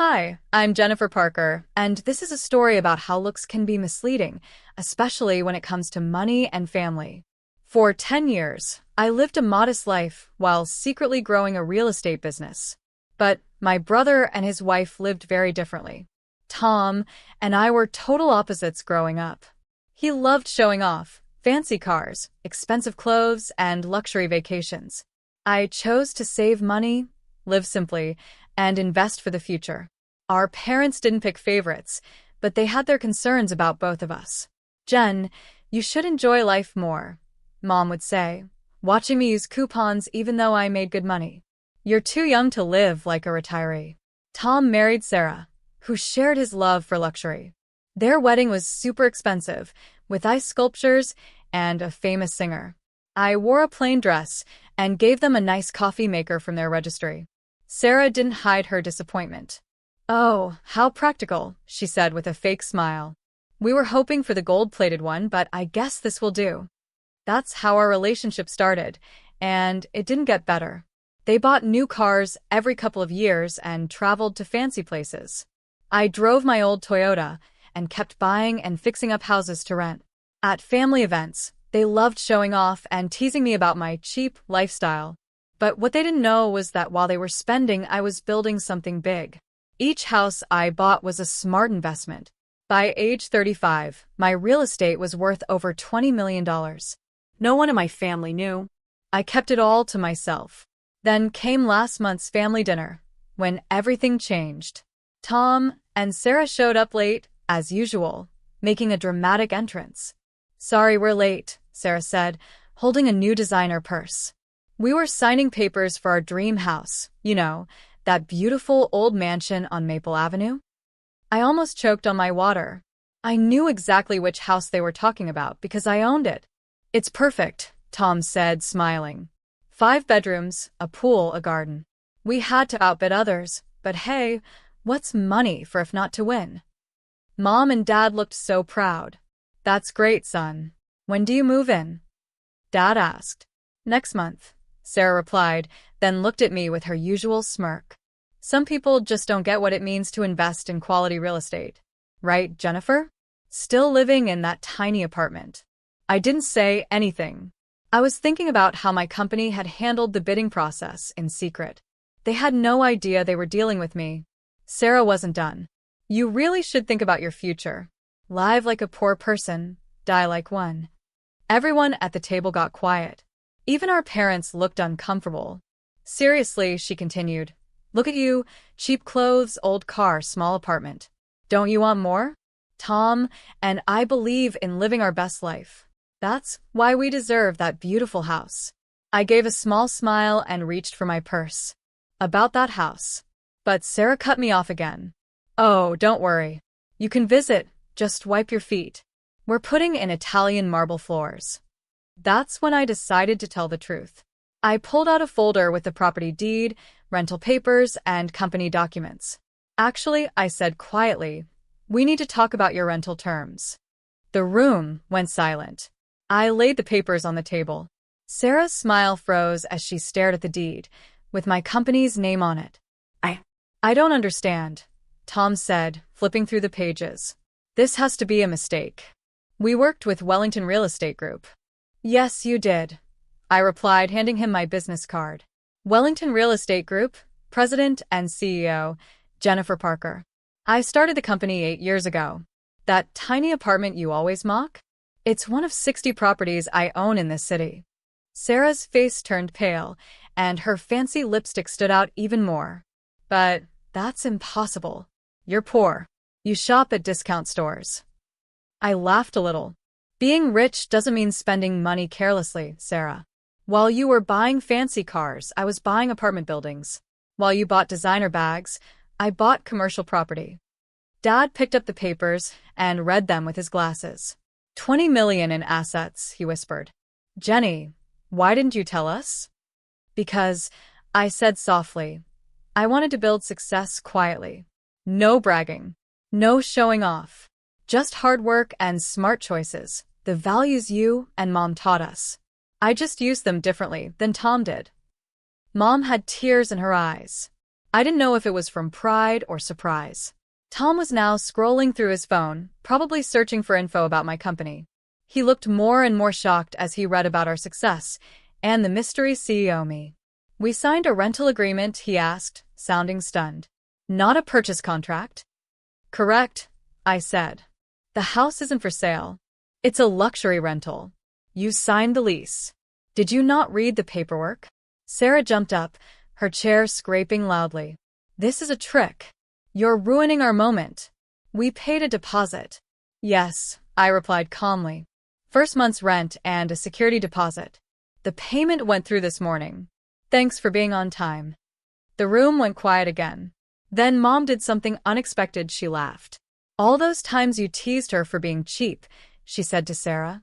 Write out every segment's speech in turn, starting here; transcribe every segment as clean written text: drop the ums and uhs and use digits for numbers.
Hi, I'm Jennifer Parker, and this is a story about how looks can be misleading, especially when it comes to money and family. For 10 years, I lived a modest life while secretly growing a real estate business. But my brother and his wife lived very differently. Tom and I were total opposites growing up. He loved showing off, fancy cars, expensive clothes, and luxury vacations. I chose to save money, live simply, and invest for the future. Our parents didn't pick favorites, but they had their concerns about both of us. "Jen, you should enjoy life more," Mom would say, watching me use coupons even though I made good money. "You're too young to live like a retiree." Tom married Sarah, who shared his love for luxury. Their wedding was super expensive, with ice sculptures and a famous singer. I wore a plain dress and gave them a nice coffee maker from their registry. Sarah didn't hide her disappointment. "Oh, how practical," she said with a fake smile. "We were hoping for the gold-plated one, but I guess this will do." That's how our relationship started, and it didn't get better. They bought new cars every couple of years and traveled to fancy places. I drove my old Toyota and kept buying and fixing up houses to rent. At family events, they loved showing off and teasing me about my cheap lifestyle. But what they didn't know was that while they were spending, I was building something big. Each house I bought was a smart investment. By age 35, my real estate was worth over $20 million. No one in my family knew. I kept it all to myself. Then came last month's family dinner, when everything changed. Tom and Sarah showed up late, as usual, making a dramatic entrance. "Sorry we're late," Sarah said, holding a new designer purse. "We were signing papers for our dream house, that beautiful old mansion on Maple Avenue." I almost choked on my water. I knew exactly which house they were talking about because I owned it. "It's perfect," Tom said, smiling. 5 bedrooms, a pool, a garden. We had to outbid others, but hey, what's money for if not to win? Mom and Dad looked so proud. "That's great, son. When do you move in?" Dad asked. "Next month," Sarah replied, then looked at me with her usual smirk. Some people just don't get what it means to invest in quality real estate. Right, Jennifer? Still living in that tiny apartment. I didn't say anything. I was thinking about how my company had handled the bidding process in secret. They had no idea they were dealing with me. Sarah wasn't done. "You really should think about your future. Live like a poor person, die like one." Everyone at the table got quiet. Even our parents looked uncomfortable. "Seriously," she continued. "Look at you, cheap clothes, old car, small apartment. Don't you want more? Tom and I believe in living our best life. That's why we deserve that beautiful house." I gave a small smile and reached for my purse. "About that house." But Sarah cut me off again. "Oh, don't worry. You can visit, just wipe your feet. We're putting in Italian marble floors." That's when I decided to tell the truth. I pulled out a folder with the property deed, rental papers, and company documents. "Actually," I said quietly, "we need to talk about your rental terms." The room went silent. I laid the papers on the table. Sarah's smile froze as she stared at the deed, with my company's name on it. I don't understand," Tom said, flipping through the pages. "This has to be a mistake. We worked with Wellington Real Estate Group." "Yes, you did," I replied, handing him my business card. "Wellington Real Estate Group, President and CEO, Jennifer Parker. I started the company 8 years ago. That tiny apartment you always mock? It's one of 60 properties I own in this city." Sarah's face turned pale, and her fancy lipstick stood out even more. "But that's impossible. You're poor. You shop at discount stores." I laughed a little. "Being rich doesn't mean spending money carelessly, Sarah. While you were buying fancy cars, I was buying apartment buildings. While you bought designer bags, I bought commercial property." Dad picked up the papers and read them with his glasses. "20 million in assets," he whispered. "Jenny, why didn't you tell us?" "Because," I said softly, "I wanted to build success quietly. No bragging. No showing off. Just hard work and smart choices, the values you and Mom taught us. I just used them differently than Tom did." Mom had tears in her eyes. I didn't know if it was from pride or surprise. Tom was now scrolling through his phone, probably searching for info about my company. He looked more and more shocked as he read about our success, and the mystery CEO me. "We signed a rental agreement," he asked, sounding stunned. "Not a purchase contract?" "Correct," I said. "The house isn't for sale. It's a luxury rental. You signed the lease. Did you not read the paperwork?" Sarah jumped up, her chair scraping loudly. "This is a trick. You're ruining our moment. We paid a deposit." "Yes," I replied calmly. "First month's rent and a security deposit. The payment went through this morning. Thanks for being on time." The room went quiet again. Then Mom did something unexpected. She laughed. "All those times you teased her for being cheap," she said to Sarah.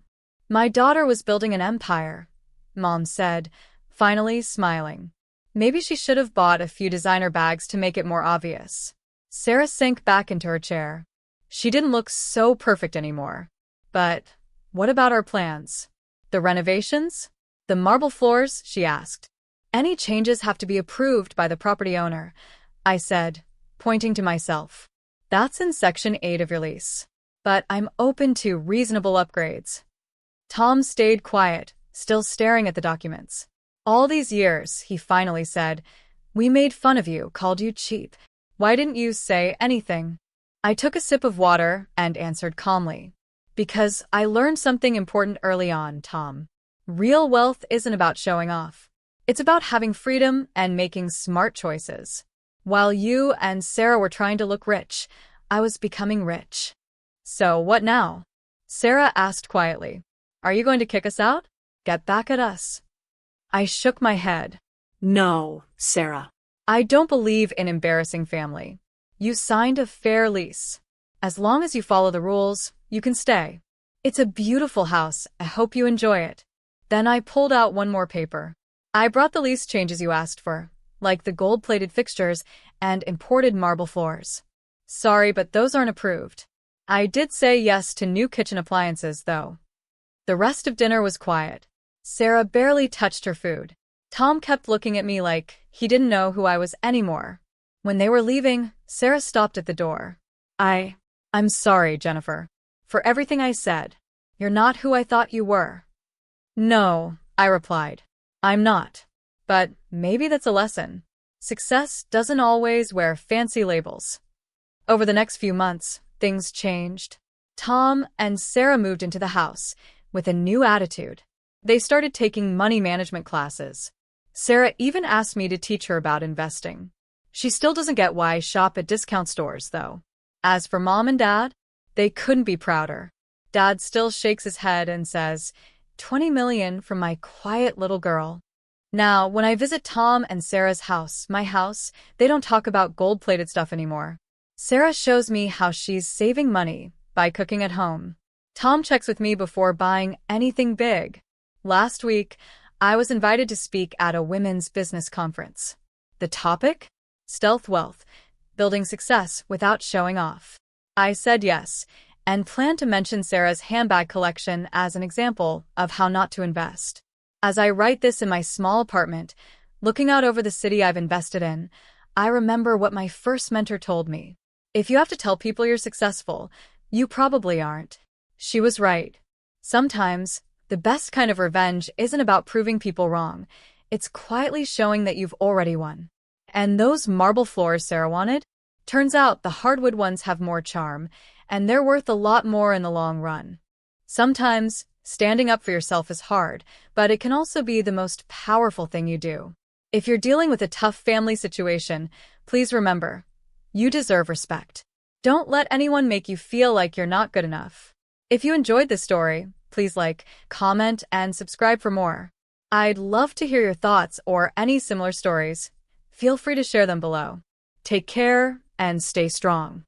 "My daughter was building an empire," Mom said, finally smiling. "Maybe she should have bought a few designer bags to make it more obvious." Sarah sank back into her chair. She didn't look so perfect anymore. "But what about our plans? The renovations? The marble floors?" she asked. "Any changes have to be approved by the property owner," I said, pointing to myself. "That's in Section 8 of your lease. But I'm open to reasonable upgrades." Tom stayed quiet, still staring at the documents. "All these years," he finally said, "we made fun of you, called you cheap. Why didn't you say anything?" I took a sip of water and answered calmly. "Because I learned something important early on, Tom. Real wealth isn't about showing off. It's about having freedom and making smart choices. While you and Sarah were trying to look rich, I was becoming rich." "So what now?" Sarah asked quietly. "Are you going to kick us out? Get back at us?" I shook my head. "No, Sarah. I don't believe in embarrassing family. You signed a fair lease. As long as you follow the rules, you can stay. It's a beautiful house. I hope you enjoy it." Then I pulled out one more paper. "I brought the lease changes you asked for, like the gold-plated fixtures and imported marble floors. Sorry, but those aren't approved. I did say yes to new kitchen appliances, though." The rest of dinner was quiet. Sarah barely touched her food. Tom kept looking at me like he didn't know who I was anymore. When they were leaving, Sarah stopped at the door. I'm sorry, Jennifer, for everything I said. You're not who I thought you were." "No," I replied. "I'm not. But maybe that's a lesson. Success doesn't always wear fancy labels." Over the next few months, things changed. Tom and Sarah moved into the house with a new attitude. They started taking money management classes. Sarah even asked me to teach her about investing. She still doesn't get why I shop at discount stores, though. As for Mom and Dad, they couldn't be prouder. Dad still shakes his head and says, "20 million from my quiet little girl." Now, when I visit Tom and Sarah's house, my house, they don't talk about gold-plated stuff anymore. Sarah shows me how she's saving money by cooking at home. Tom checks with me before buying anything big. Last week, I was invited to speak at a women's business conference. The topic? Stealth wealth, building success without showing off. I said yes, and planned to mention Sarah's handbag collection as an example of how not to invest. As I write this in my small apartment, looking out over the city I've invested in, I remember what my first mentor told me. If you have to tell people you're successful, you probably aren't. She was right. Sometimes, the best kind of revenge isn't about proving people wrong. It's quietly showing that you've already won. And those marble floors Sarah wanted? Turns out the hardwood ones have more charm, and they're worth a lot more in the long run. Sometimes, standing up for yourself is hard, but it can also be the most powerful thing you do. If you're dealing with a tough family situation, please remember, you deserve respect. Don't let anyone make you feel like you're not good enough. If you enjoyed this story, please like, comment, and subscribe for more. I'd love to hear your thoughts or any similar stories. Feel free to share them below. Take care and stay strong.